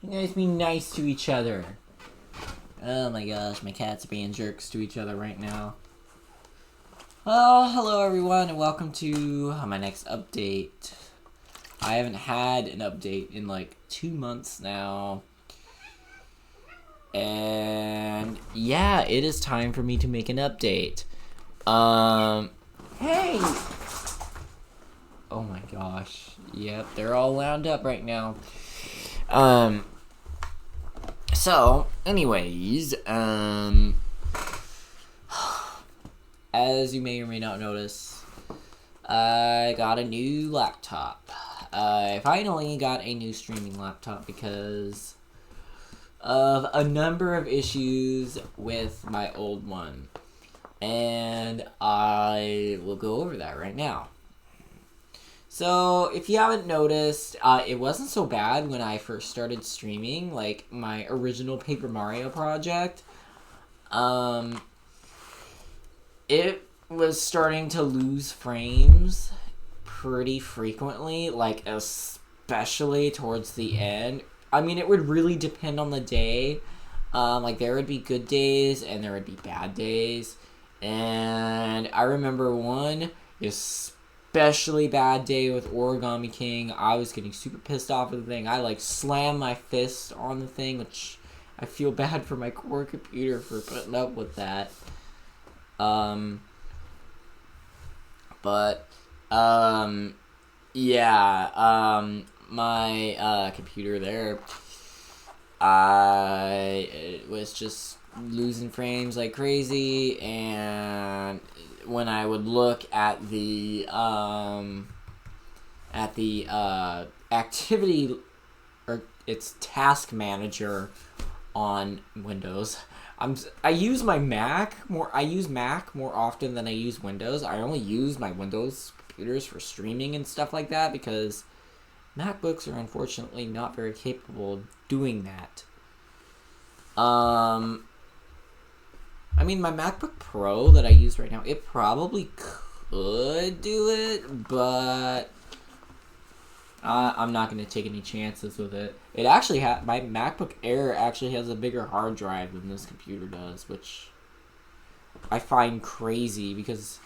You guys be nice to each other. Oh my gosh, my cats are being jerks to each other right now. Oh, hello everyone, and welcome to my next update. I haven't had an update in like 2 months now. And yeah, it is time for me to make an update. Hey! Oh my gosh. Yep, they're all wound up right now. So, anyways, as you may or may not notice, I got a new laptop. I finally got a new streaming laptop because of a number of issues with my old one. And I will go over that right now. So, if you haven't noticed, it wasn't so bad when I first started streaming, like my original Paper Mario project. It was starting to lose frames pretty frequently, like especially towards the end. I mean, it would really depend on the day. Like, there would be good days and there would be bad days. And I remember one especially bad day with Origami King. I was getting super pissed off of the thing. I like slammed my fist on the thing, which I feel bad for my core computer for putting up with that. My computer there, I was just losing frames like crazy, and when I would look at the activity, or its task manager on Windows. I use my Mac more. I use Mac more often than I use Windows. I only use my Windows computers for streaming and stuff like that because MacBooks are unfortunately not very capable of doing that. I mean, my MacBook Pro that I use right now, it probably could do it, but I'm not going to take any chances with it. It actually my MacBook Air actually has a bigger hard drive than this computer does, which I find crazy because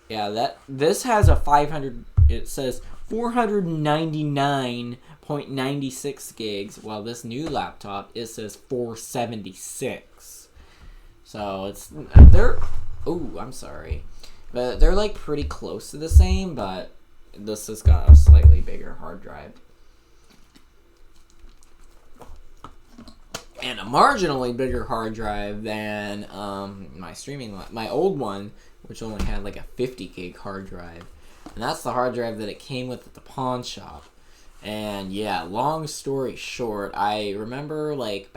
this has a 500. It says 499.96 gigs, while this new laptop it says 476. So I'm sorry, but they're like pretty close to the same, but this has got a slightly bigger hard drive. And a marginally bigger hard drive than my old one, which only had like a 50 gig hard drive. And that's the hard drive that it came with at the pawn shop. And yeah, long story short, I remember like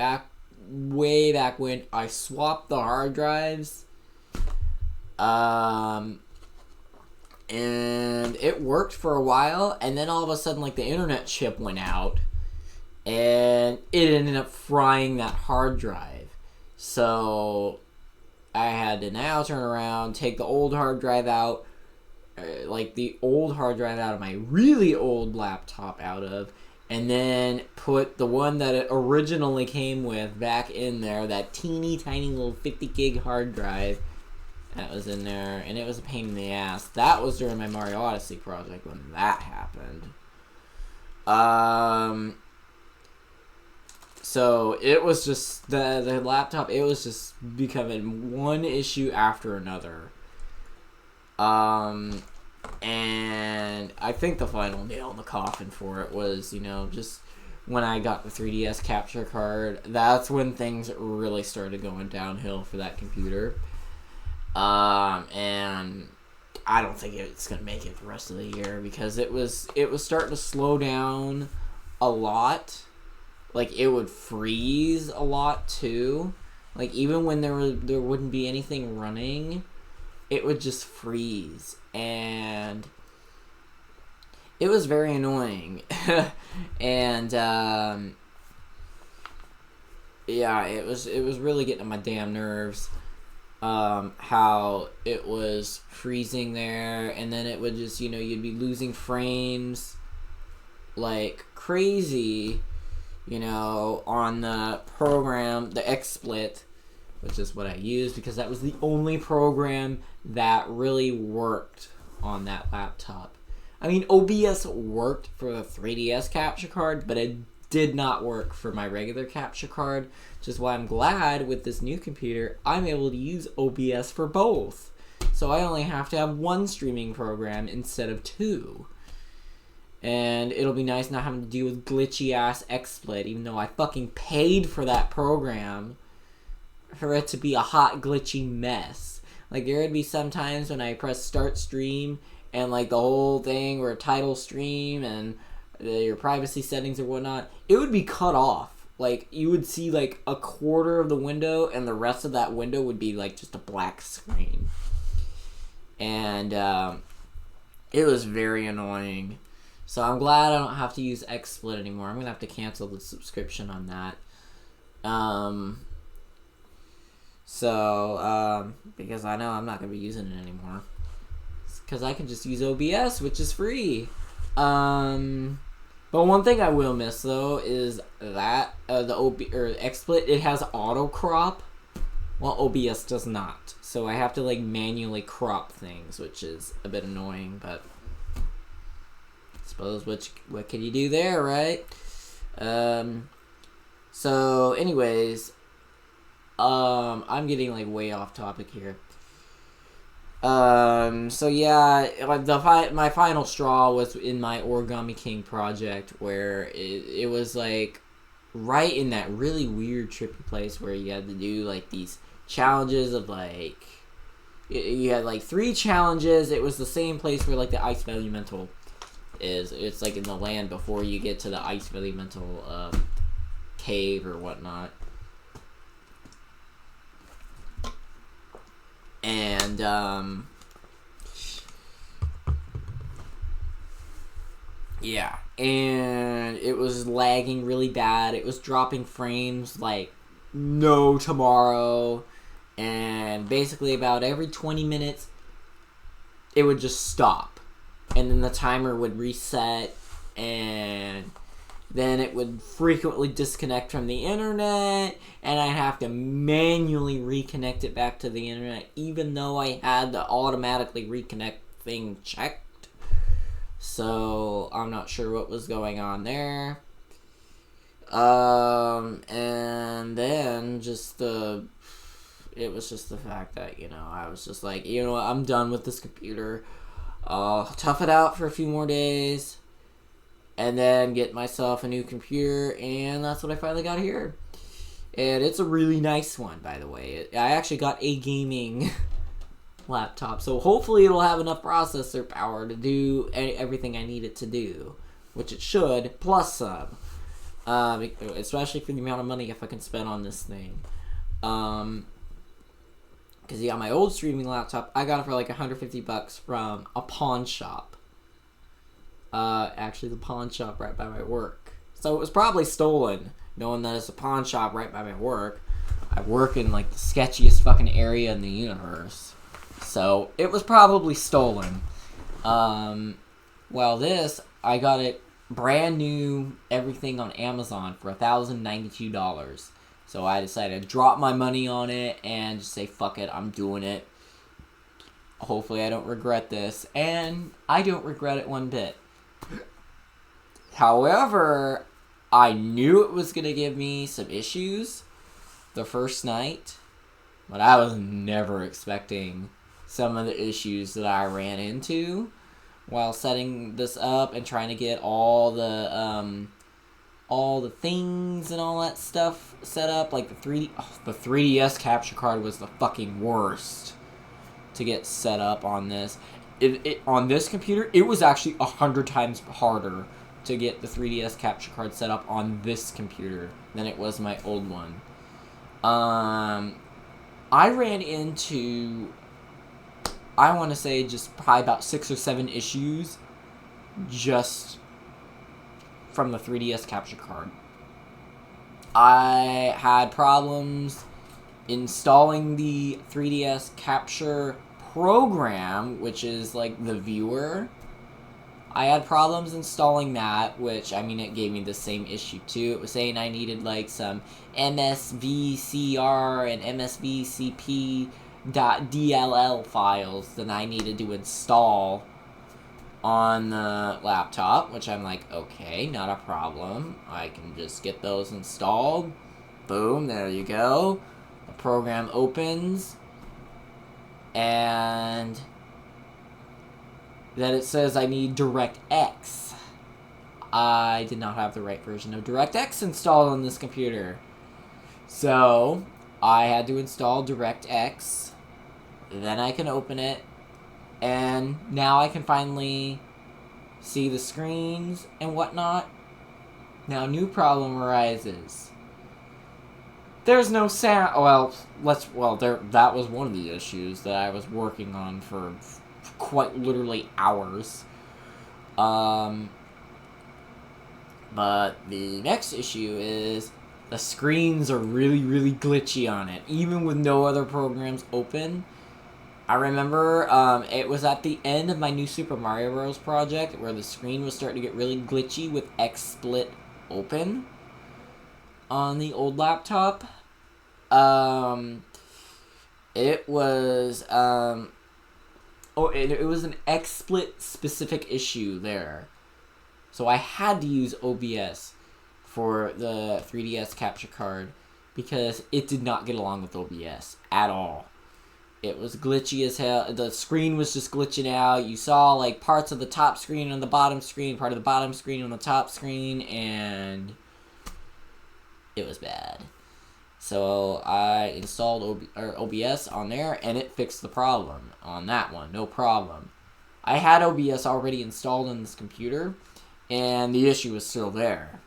way back when I swapped the hard drives. And it worked for a while, and then all of a sudden, like, the internet chip went out, and it ended up frying that hard drive. So I had to now turn around, take the old hard drive out, the old hard drive out of my really old laptop out of, and then put the one that it originally came with back in there, that teeny tiny little 50 gig hard drive that was in there, and it was a pain in the ass. That was during my Mario Odyssey project when that happened. So it was just the laptop. It was just becoming one issue after another. And I think the final nail in the coffin for it was, just when I got the 3DS capture card. That's when things really started going downhill for that computer. And I don't think it's gonna make it the rest of the year because it was starting to slow down a lot. Like, it would freeze a lot too. Like, even when there wouldn't be anything running, it would just freeze, and it was very annoying. And it was really getting on my damn nerves. How it was freezing there, and then it would just, you'd be losing frames like crazy, you know, on the program, the XSplit, which is what I used because that was the only program that really worked on that laptop. I mean, OBS worked for the 3DS capture card, but it did not work for my regular capture card, which is why I'm glad with this new computer I'm able to use OBS for both. So I only have to have one streaming program instead of two. And it'll be nice not having to deal with glitchy ass XSplit, even though I fucking paid for that program for it to be a hot glitchy mess. Like, there would be some times when I press start stream and like the whole thing or title stream and your privacy settings or whatnot, it would be cut off. Like, you would see like a quarter of the window and the rest of that window would be like just a black screen. And it was very annoying. So I'm glad I don't have to use XSplit anymore. I'm going to have to cancel the subscription on that. Because I know I'm not going to be using it anymore. Because I can just use OBS, which is free. But one thing I will miss, though, is that XSplit, it has auto crop, while OBS does not. So I have to, like, manually crop things, which is a bit annoying, but I suppose what can you do there, right? So, anyways, I'm getting, like, way off topic here. So yeah, my final straw was in my Origami King project, where it was, like, right in that really weird, trippy place where you had to do, like, these challenges of, like, you had, like, 3 challenges. It was the same place where, like, the Ice Elemental is. It's, like, in the land before you get to the Ice Elemental, cave or whatnot. And, yeah, and it was lagging really bad. It was dropping frames like no tomorrow, and basically about every 20 minutes, it would just stop, and then the timer would reset, and then it would frequently disconnect from the internet, and I'd have to manually reconnect it back to the internet, even though I had the automatically reconnect thing checked. So, I'm not sure what was going on there. And then it was just the fact that, you know, I was just like, you know what, I'm done with this computer. I'll tough it out for a few more days, and then get myself a new computer, and that's what I finally got here. And it's a really nice one, by the way. I actually got a gaming laptop, so hopefully it'll have enough processor power to do everything I need it to do, which it should, plus some. Especially for the amount of money if I can spend on this thing. Because yeah, my old streaming laptop, I got it for like $150 from a pawn shop. Actually the pawn shop right by my work. So it was probably stolen, knowing that it's a pawn shop right by my work. I work in like the sketchiest fucking area in the universe. So it was probably stolen. Well, this, I got it brand new, everything on Amazon for $1,092. So I decided to drop my money on it and just say, fuck it, I'm doing it. Hopefully I don't regret this. And I don't regret it one bit. However, I knew it was going to give me some issues the first night, but I was never expecting some of the issues that I ran into while setting this up and trying to get all the things and all that stuff set up. Like the 3DS capture card was the fucking worst to get set up on this. On this computer, it was actually 100 times harder to get the 3DS capture card set up on this computer than it was my old one. I ran into, I want to say, just probably about 6 or 7 issues just from the 3DS capture card. I had problems installing the 3DS capture program, which is like the viewer. I had problems installing that, which, I mean, it gave me the same issue too. It was saying I needed, like, some MSVCR and MSVCP.dll files that I needed to install on the laptop, which I'm like, okay, not a problem. I can just get those installed. Boom, there you go. The program opens, and then it says I need DirectX. I did not have the right version of DirectX installed on this computer. So, I had to install DirectX. Then I can open it. And now I can finally see the screens and whatnot. Now, new problem arises. There's no sound. That was one of the issues that I was working on for quite literally hours. But the next issue is the screens are really, really glitchy on it, even with no other programs open. I remember it was at the end of my new Super Mario Bros. Project where the screen was starting to get really glitchy with XSplit open on the old laptop. It was it was an XSplit specific issue there. So I had to use OBS for the 3DS capture card because it did not get along with OBS at all. It was glitchy as hell. The screen was just glitching out. You saw like parts of the top screen on the bottom screen, part of the bottom screen on the top screen, and it was bad. So I installed OBS on there, and it fixed the problem on that one. No problem. I had OBS already installed on this computer, and the issue was still there.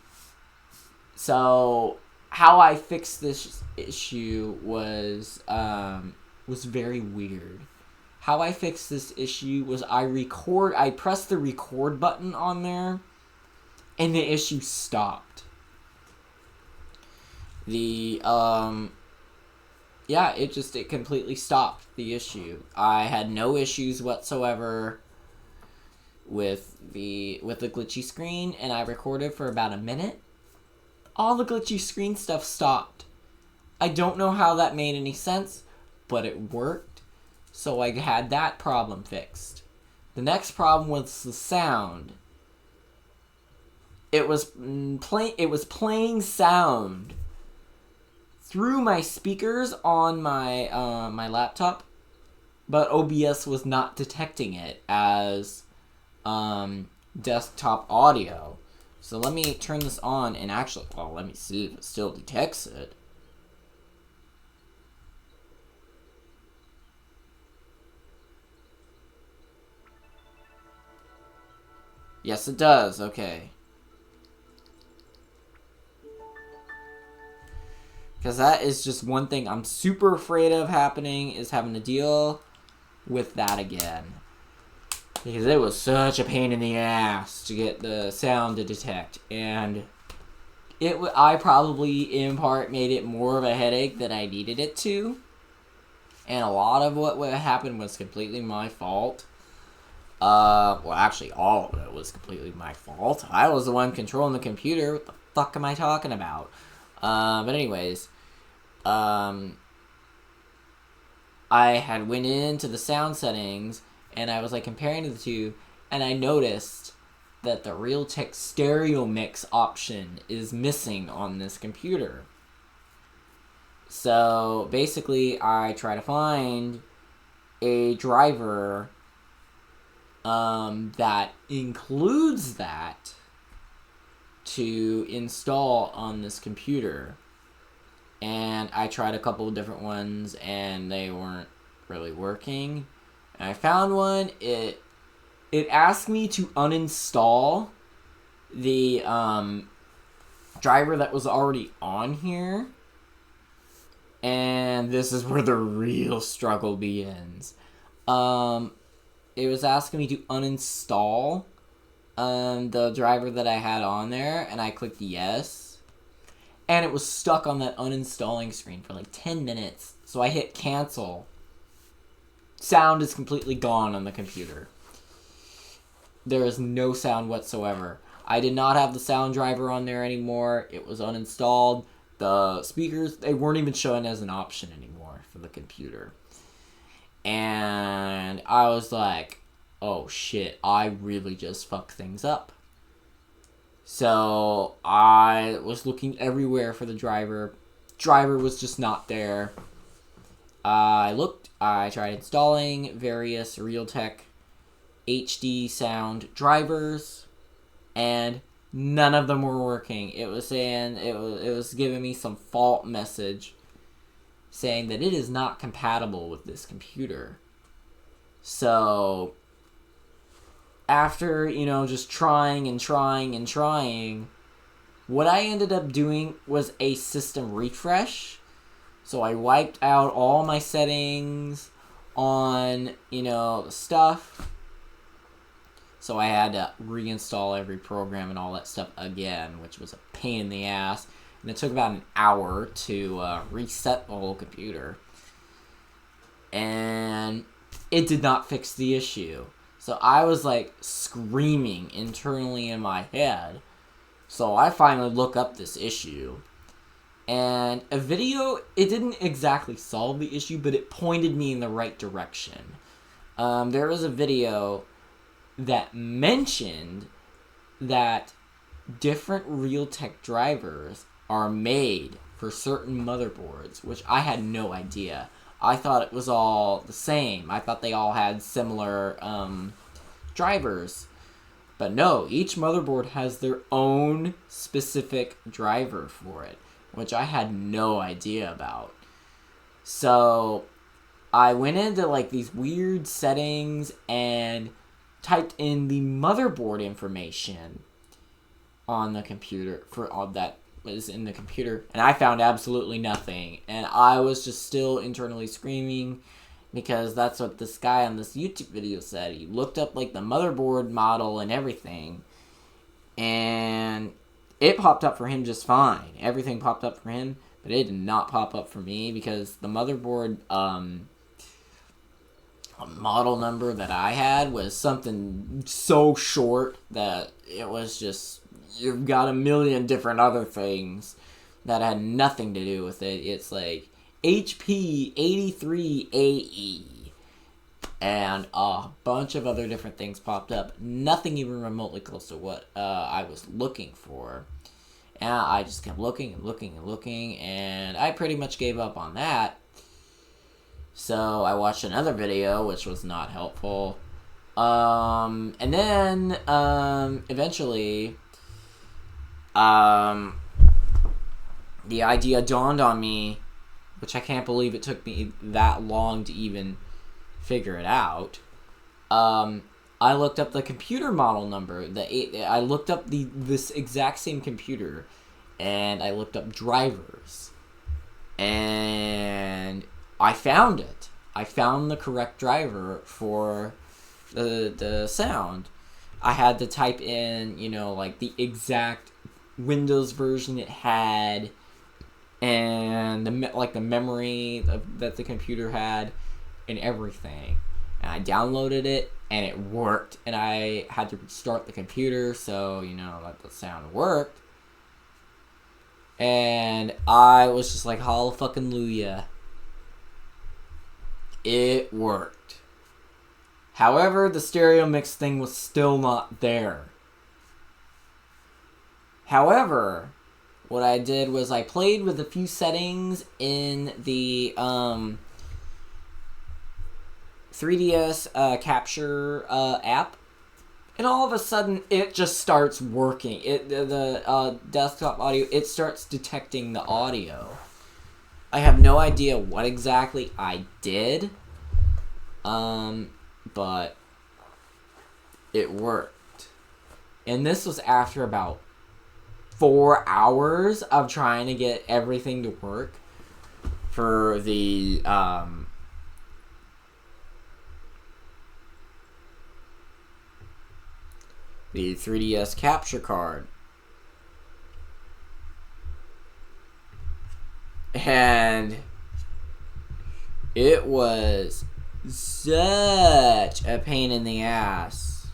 So how I fixed this issue was very weird. How I fixed this issue was I pressed the record button on there, and the issue stopped. It completely stopped the issue. I had no issues whatsoever with the glitchy screen, and I recorded for about a minute. All the glitchy screen stuff stopped. I don't know how that made any sense, but it worked. So I had that problem fixed. The next problem was the sound. It was playing sound through my speakers on my my laptop, but OBS was not detecting it as desktop audio. So let me turn this on and let me see if it still detects it. Yes, it does. Okay. Because that is just one thing I'm super afraid of happening, is having to deal with that again. Because it was such a pain in the ass to get the sound to detect. And I probably, in part, made it more of a headache than I needed it to. And a lot of what happened was completely my fault. Actually, all of it was completely my fault. I was the one controlling the computer. What the fuck am I talking about? But anyways, I had went into the sound settings, and I was like comparing the two, and I noticed that the Realtek stereo mix option is missing on this computer. So basically, I try to find a driver that includes that to install on this computer, and I tried a couple of different ones and they weren't really working. And I found one. It asked me to uninstall the driver that was already on here, and this is where the real struggle begins. It was asking me to uninstall the driver that I had on there, and I clicked yes, and it was stuck on that uninstalling screen for like 10 minutes. So I hit cancel. Sound is completely gone on the computer. There is no sound whatsoever. I did not have the sound driver on there anymore. It was uninstalled. The speakers, they weren't even showing as an option anymore for the computer. And I was like, oh shit, I really just fucked things up. So I was looking everywhere for the driver. Driver was just not there. I tried installing various Realtek HD sound drivers, and none of them were working. It was saying, it was giving me some fault message saying that it is not compatible with this computer. So after, just trying, what I ended up doing was a system refresh. So I wiped out all my settings on, the stuff. So I had to reinstall every program and all that stuff again, which was a pain in the ass. And it took about an hour to reset the whole computer. And it did not fix the issue. So I was like screaming internally in my head. So I finally look up this issue. And a video, it didn't exactly solve the issue, but it pointed me in the right direction. There was a video that mentioned that different Realtek drivers are made for certain motherboards, which I had no idea. I thought it was all the same. I thought they all had similar drivers. But no, each motherboard has their own specific driver for it, which I had no idea about. So I went into like these weird settings and typed in the motherboard information on the computer for all that was in the computer, and I found absolutely nothing. And I was just still internally screaming because that's what this guy on this YouTube video said. He looked up like the motherboard model and everything, and it popped up for him just fine. Everything popped up for him, but it did not pop up for me because the motherboard model number that I had was something so short that it was just, you've got a million different other things that had nothing to do with it. It's like HP 83AE and a bunch of other different things popped up. Nothing even remotely close to what I was looking for. And I just kept looking, and I pretty much gave up on that. So I watched another video, which was not helpful. And then, eventually, the idea dawned on me, which I can't believe it took me that long to even figure it out. I looked up the computer model number. I looked up this exact same computer, and I looked up drivers, and I found it. I found the correct driver for the sound. I had to type in, like the exact Windows version it had, and the memory that the computer had, and everything. And I downloaded it, and it worked. And I had to restart the computer so, that the sound worked. And I was just like, hallelujah. It worked. However, the stereo mix thing was still not there. However, what I did was I played with a few settings in the 3DS Capture app, and all of a sudden it just starts working. The desktop audio, it starts detecting the audio. I have no idea what exactly I did, but it worked. And this was after about 4 hours of trying to get everything to work for the 3DS capture card. And it was such a pain in the ass.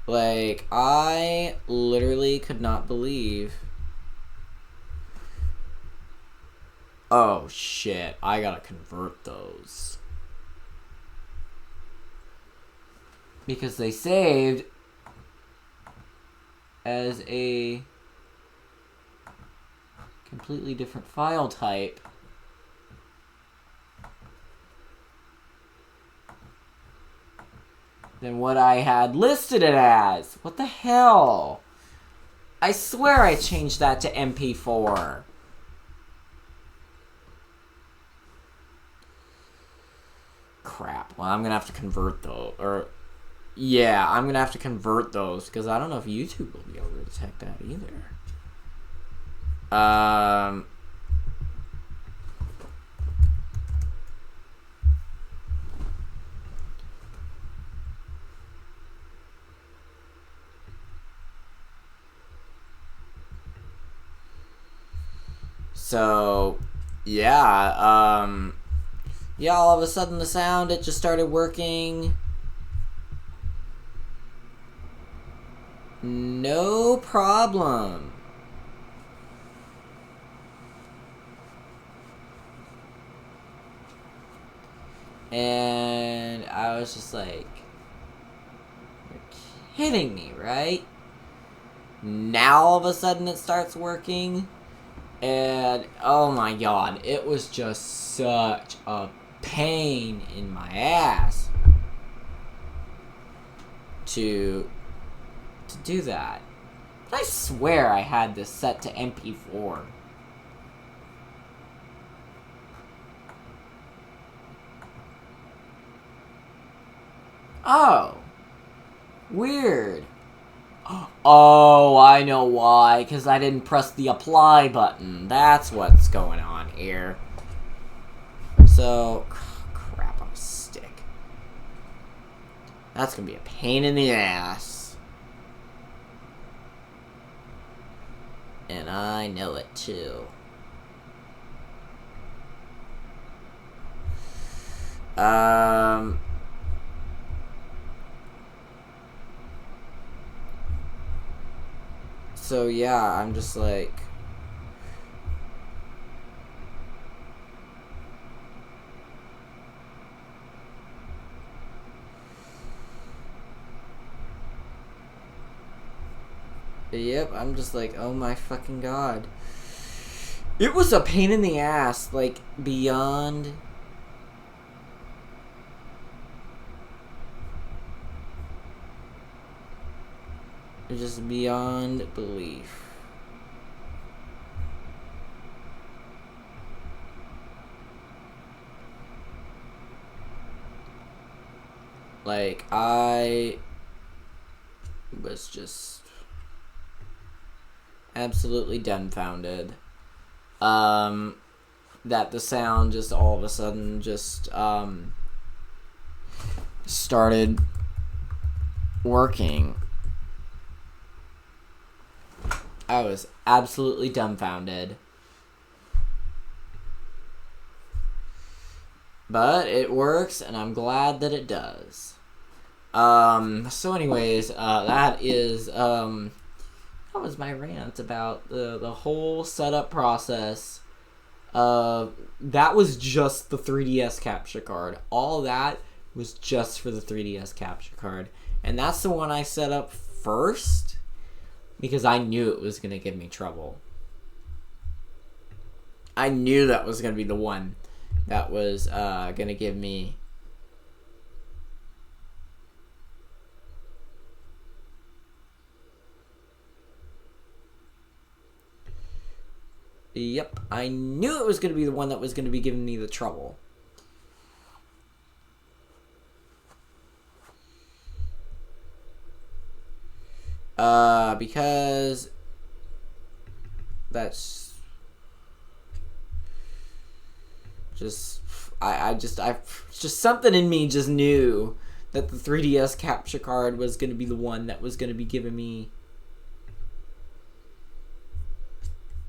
Like, I literally could not believe. Oh, shit. I gotta convert those. Because they saved as a completely different file type. Than what I had listed it as. What the hell? I swear I changed that to MP4. Crap. Well, I'm gonna have to convert those. Or, yeah, I'm gonna have to convert those because I don't know if YouTube will be able to detect that either. So, yeah, yeah, all of a sudden the sound, it just started working. No problem. And I was just like, you're kidding me, right? Now all of a sudden it starts working. And oh my god, it was just such a pain in my ass to do that. But I swear I had this set to MP4. Oh. Weird. Oh, I know why. Because I didn't press the apply button. That's what's going on here. So, crap on a stick. That's going to be a pain in the ass. And I know it too. So yeah, I'm just like, yep, I'm just like, oh my fucking god. It was a pain in the ass, like, beyond... just beyond belief. Like, I was just absolutely dumbfounded. That the sound just all of a sudden just, started working. I was absolutely dumbfounded. But it works, and I'm glad that it does. So anyways, that was my rant about the whole setup process. That was just the 3DS capture card. All that was just for the 3DS capture card. And that's the one I set up first, because I knew it was going to give me trouble. I knew that was going to be the one that was going to give me... Yep, I knew it was going to be the one that was going to be giving me the trouble. Because that's just just something in me just knew that the 3DS capture card was going to be the one that was going to be giving me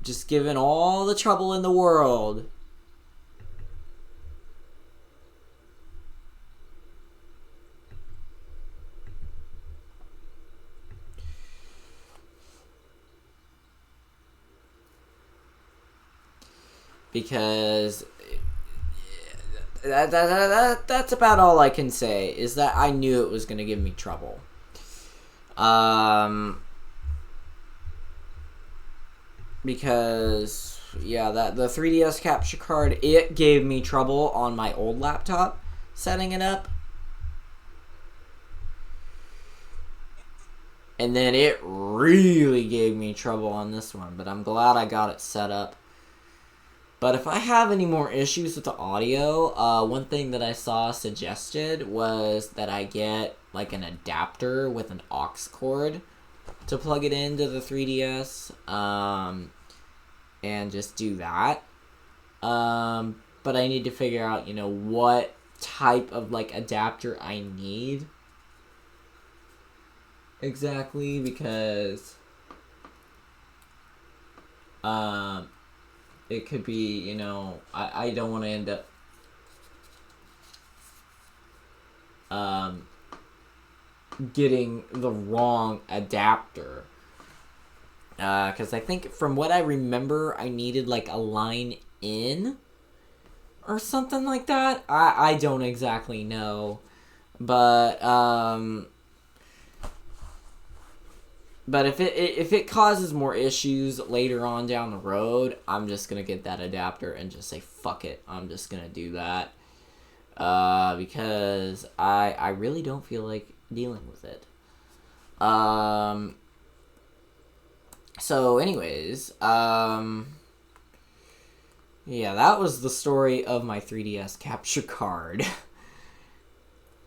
just giving all the trouble in the world. because that's about all I can say, is that I knew it was going to give me trouble. Because, yeah, that the 3DS capture card, it gave me trouble on my old laptop setting it up. And then it really gave me trouble on this one, but I'm glad I got it set up. But if I have any more issues with the audio, one thing that I saw suggested was that I get like an adapter with an aux cord to plug it into the 3DS, and just do that. But I need to figure out, what type of like adapter I need exactly, because it could be, I don't want to end up getting the wrong adapter, because I think from what I remember I needed like a line in or something like that. I don't exactly know, but if it causes more issues later on down the road, I'm just gonna get that adapter and just say fuck it. I'm just gonna do that, because I really don't feel like dealing with it. So anyways, yeah, that was the story of my 3DS capture card.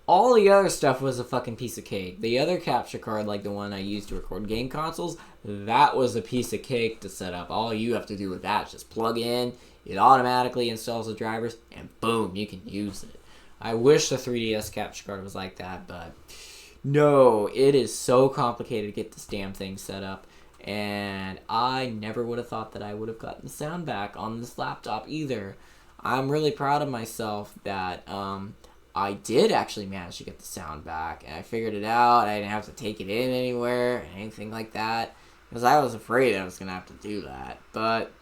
All the other stuff was a fucking piece of cake. The other capture card, like the one I used to record game consoles, that was a piece of cake to set up. All you have to do with that is just plug in, it automatically installs the drivers, and boom, you can use it. I wish the 3DS capture card was like that, but no, it is so complicated to get this damn thing set up. And I never would have thought that I would have gotten the sound back on this laptop either. I'm really proud of myself that I did actually manage to get the sound back, and I figured it out. I didn't have to take it in anywhere, anything like that, because I was afraid I was going to have to do that. But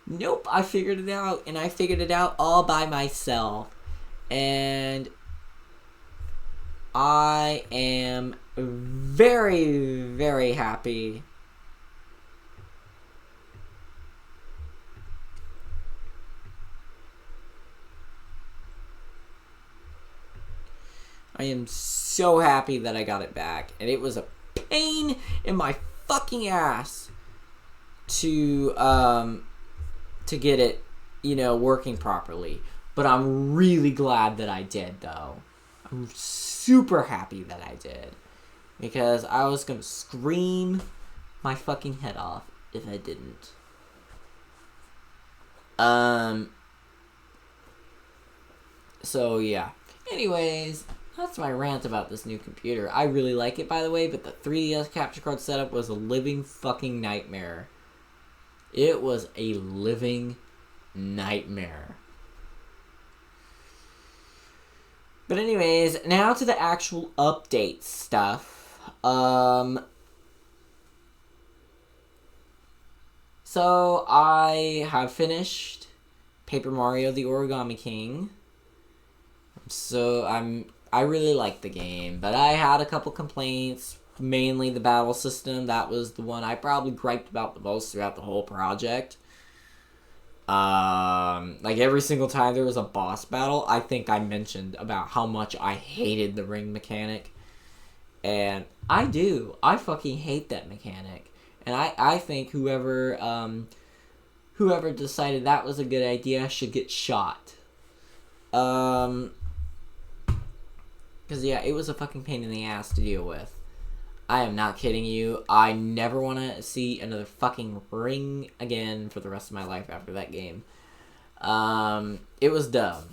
nope, I figured it out, and I figured it out all by myself. And I am very, very happy . I am so happy that I got it back, and it was a pain in my fucking ass to get it, working properly. But I'm really glad that I did, though. I'm super happy that I did, because I was gonna scream my fucking head off if I didn't. So yeah. Anyways, that's my rant about this new computer. I really like it, by the way, but the 3DS capture card setup was a living fucking nightmare. It was a living nightmare. But anyways, now to the actual update stuff. So I have finished Paper Mario: The Origami King. So I really like the game, but I had a couple complaints, mainly the battle system. That was the one I probably griped about the most throughout the whole project. Like every single time there was a boss battle, I think I mentioned about how much I hated the ring mechanic. And I fucking hate that mechanic. And I think whoever decided that was a good idea should get shot. Because, yeah, it was a fucking pain in the ass to deal with. I am not kidding you. I never want to see another fucking ring again for the rest of my life after that game. It was dumb.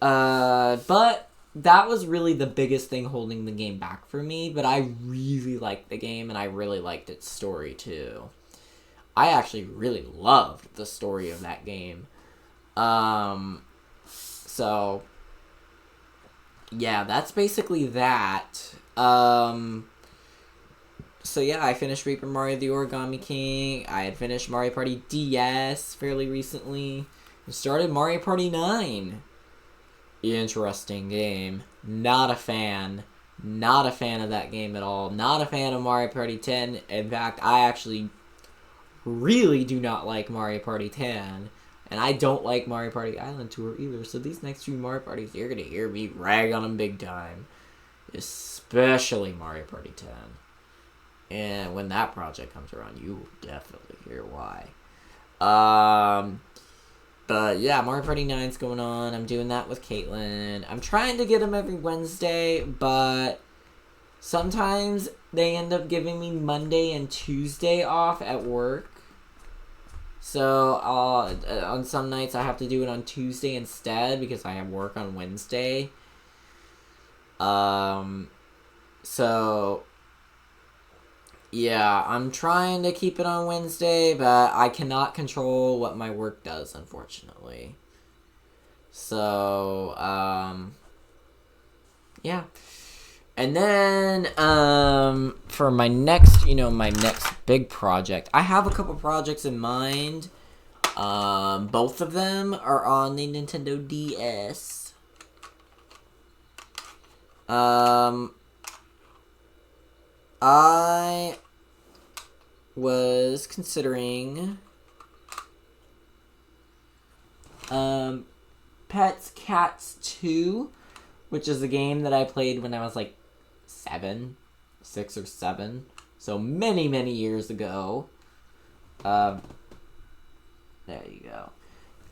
But that was really the biggest thing holding the game back for me. But I really liked the game, and I really liked its story, too. I actually really loved the story of that game. So yeah, that's basically that. So yeah, I finished Paper Mario the Origami King. I had finished Mario Party DS fairly recently. And started Mario Party 9. Interesting game. Not a fan. Not a fan of that game at all. Not a fan of Mario Party 10. In fact, I actually really do not like Mario Party 10. And I don't like Mario Party Island Tour either. So these next two Mario Parties, you're going to hear me rag on them big time. Especially Mario Party 10. And when that project comes around, you will definitely hear why. But yeah, Mario Party 9's going on. I'm doing that with Caitlin. I'm trying to get them every Wednesday, but sometimes they end up giving me Monday and Tuesday off at work. So on some nights I have to do it on Tuesday instead because I have work on Wednesday. So yeah, I'm trying to keep it on Wednesday, but I cannot control what my work does, unfortunately. So, yeah. And then, for my next, my next big project, I have a couple projects in mind. Both of them are on the Nintendo DS. I was considering Pets Cats 2, which is a game that I played when I was like 6 or 7, so many years ago. There you go.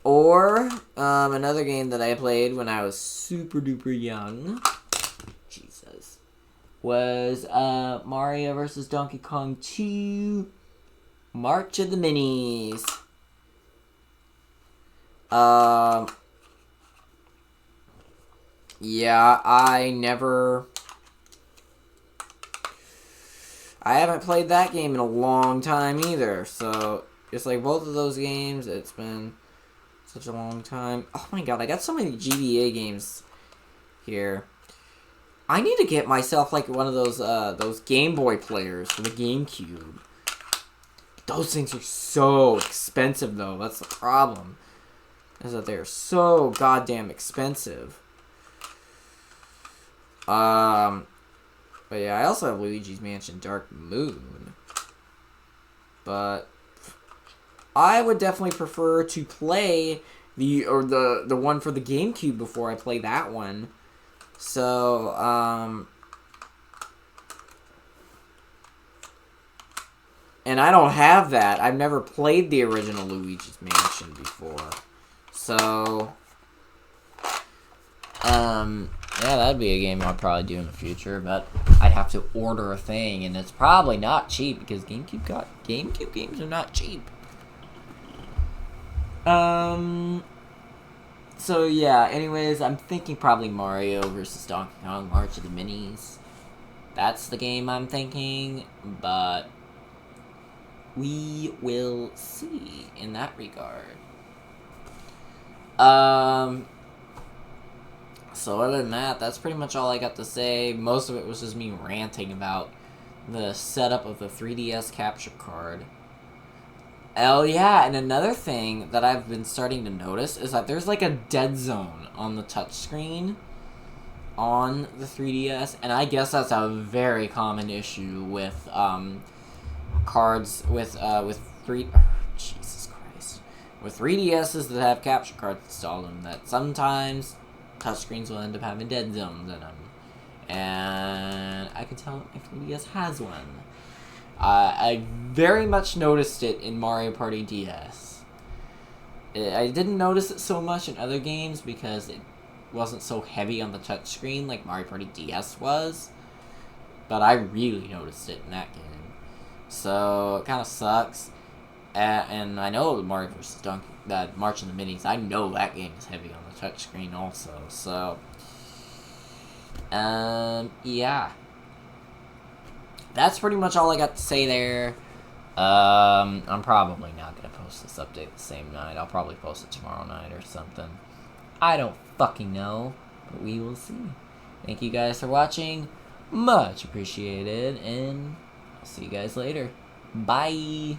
Or another game that I played when I was super duper young was Mario vs. Donkey Kong 2 March of the Minis. Yeah, I haven't played that game in a long time either, so it's like both of those games, it's been such a long time. Oh my god, I got so many GBA games here. I need to get myself like one of those Game Boy players for the GameCube. Those things are so expensive though. That's the problem. Is that they're so goddamn expensive. But yeah, I also have Luigi's Mansion Dark Moon. But I would definitely prefer to play the one for the GameCube before I play that one. So, and I don't have that. I've never played the original Luigi's Mansion before. So, yeah, that'd be a game I'd probably do in the future, but I'd have to order a thing, and it's probably not cheap, because GameCube games are not cheap. So yeah, anyways, I'm thinking probably Mario vs. Donkey Kong March of the Minis. That's the game I'm thinking, but we will see in that regard. So other than that, that's pretty much all I got to say. Most of it was just me ranting about the setup of the 3DS capture card. Oh yeah, and another thing that I've been starting to notice is that there's like a dead zone on the touchscreen on the 3DS, and I guess that's a very common issue with cards with Jesus Christ, with 3DSs that have capture cards installed in them, that sometimes touchscreens will end up having dead zones in them, and I can tell my 3DS has one. I very much noticed it in Mario Party DS. I didn't notice it so much in other games because it wasn't so heavy on the touchscreen like Mario Party DS was. But I really noticed it in that game. So, it kind of sucks. And I know Mario vs. Donkey, that March of the Minis, I know that game is heavy on the touchscreen also. So, yeah. That's pretty much all I got to say there. I'm probably not going to post this update the same night. I'll probably post it tomorrow night or something. I don't fucking know, but we will see. Thank you guys for watching. Much appreciated, and see you guys later. Bye.